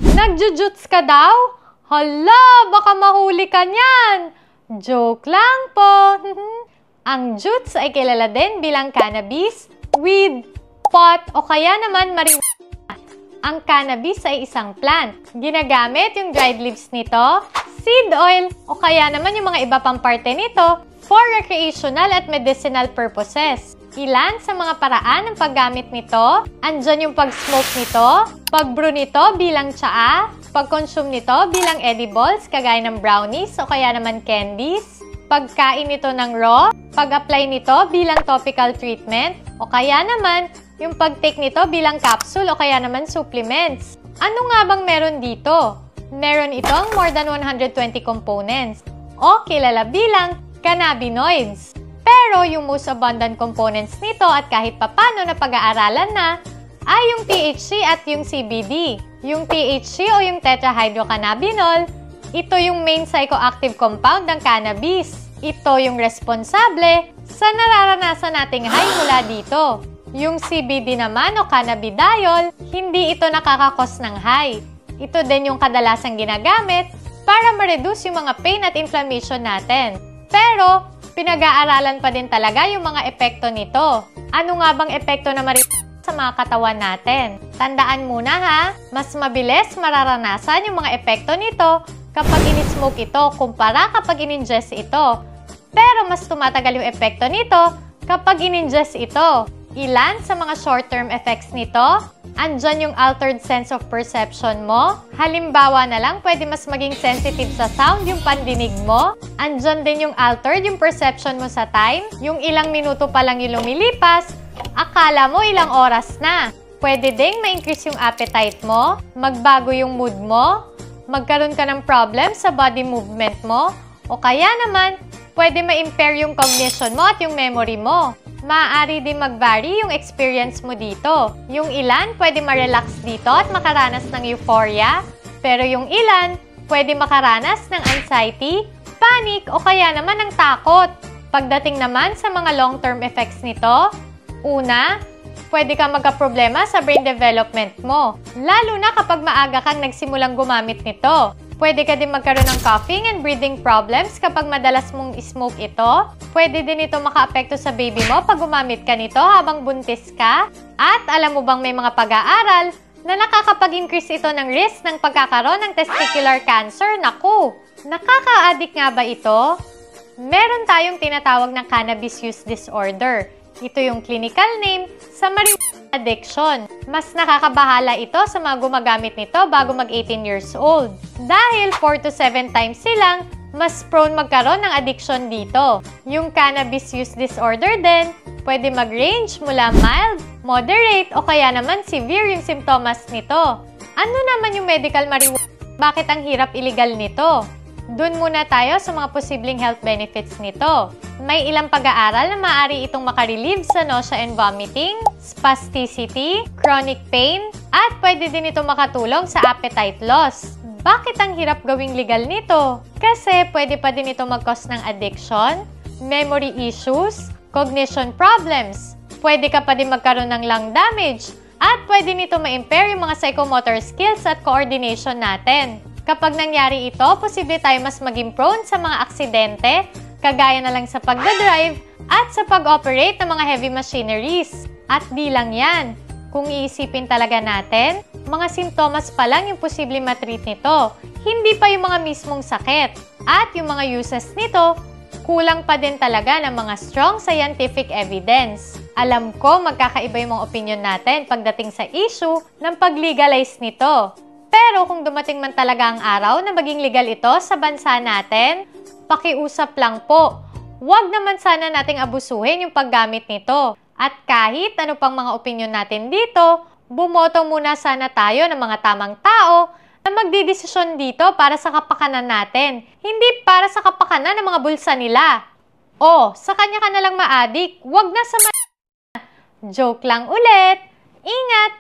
Nagjujuts ka daw? Hala, baka mahuli ka niyan. Joke lang po. Ang jutes ay kilala din bilang cannabis, weed, pot o kaya naman marijuana. Ang cannabis ay isang plant. Ginagamit yung dried leaves nito, seed oil o kaya naman yung mga iba pang parte nito for recreational at medicinal purposes. Ilan sa mga paraan ng paggamit nito, andyan yung pag-smoke nito, pag-brew nito bilang tsaa, pag-consume nito bilang edibles kagaya ng brownies o kaya naman candies, pagkain nito ng raw, pag-apply nito bilang topical treatment, o kaya naman yung pag-take nito bilang capsule o kaya naman supplements. Ano nga bang meron dito? Meron itong more than 120 components o kilala bilang cannabinoids. Pero yung most abundant components nito at kahit papano na pag-aaralan na ay yung THC at yung CBD. Yung THC o yung tetrahydrocannabinol, ito yung main psychoactive compound ng cannabis. Ito yung responsable sa nararanasan nating high mula dito. Yung CBD naman o cannabidiol, hindi ito nakakakos ng high. Ito din yung kadalasang ginagamit para ma-reduce yung mga pain at inflammation natin. Pero, pinag-aaralan pa din talaga yung mga epekto nito. Ano nga bang epekto na sa mga katawan natin? Tandaan muna ha, mas mabilis mararanasan yung mga epekto nito kapag in-smoke ito kumpara kapag in-ingest ito. Pero mas tumatagal yung epekto nito kapag in-ingest ito. Ilan sa mga short-term effects nito? Andyan yung altered sense of perception mo. Halimbawa na lang, pwede mas maging sensitive sa sound yung pandinig mo. Andyan din yung altered yung perception mo sa time. Yung ilang minuto pa lang yung lumilipas, akala mo ilang oras na. Pwede ding ma-increase yung appetite mo, magbago yung mood mo, magkaroon ka ng problem sa body movement mo, o kaya naman, pwede ma-impair yung cognition mo at yung memory mo. Maaari din mag-vary yung experience mo dito. Yung ilan, pwede ma-relax dito at makaranas ng euphoria. Pero yung ilan, pwede makaranas ng anxiety, panic, o kaya naman ng takot. Pagdating naman sa mga long-term effects nito, una, pwede ka magka-problema sa brain development mo. Lalo na kapag maaga kang nagsimulang gumamit nito. Pwede ka din magkaroon ng coughing and breathing problems kapag madalas mong smoke ito. Pwede din ito maka-apekto sa baby mo pag gumamit ka nito habang buntis ka. At alam mo bang may mga pag-aaral na nakakapag-increase ito ng risk ng pagkakaroon ng testicular cancer? Naku! Nakaka-addict nga ba ito? Meron tayong tinatawag na cannabis use disorder. Ito yung clinical name sa marijuana addiction. Mas nakakabahala ito sa mga gumagamit nito bago mag 18 years old. Dahil 4 to 7 times silang mas prone magkaroon ng addiction dito. Yung cannabis use disorder din, pwede mag-range mula mild, moderate, o kaya naman severe yung simptomas nito. Ano naman yung medical marijuana? Bakit ang hirap illegal nito? Doon muna tayo sa mga posibleng health benefits nito. May ilang pag-aaral na maaari itong makarelieve sa nausea and vomiting, spasticity, chronic pain, at pwede din ito makatulong sa appetite loss. Bakit ang hirap gawing legal nito? Kasi pwede pa din ito mag-cause ng addiction, memory issues, cognition problems. Pwede ka pa din magkaroon ng lung damage, at pwede nito ma-impair yung mga psychomotor skills at coordination natin. Kapag nangyari ito, posible tayo mas maging prone sa mga aksidente, kagaya na lang sa pagdadrive at sa pag-operate ng mga heavy machineries. At di lang yan. Kung iisipin talaga natin, mga simptomas pa lang yung posibleng matreat nito. Hindi pa yung mga mismong sakit. At yung mga uses nito, kulang pa din talaga ng mga strong scientific evidence. Alam ko magkakaiba yung mga opinion natin pagdating sa issue ng pag-legalize nito. Pero kung dumating man talaga ang araw na maging legal ito sa bansa natin, pakiusap lang po. Huwag naman sana nating abusuhin yung paggamit nito. At kahit ano pang mga opinion natin dito, bumoto muna sana tayo ng mga tamang tao na magdidesisyon dito para sa kapakanan natin, hindi para sa kapakanan ng mga bulsa nila. O, sa kanya ka na lang ma-addict, huwag na sa Joke lang ulit. Ingat!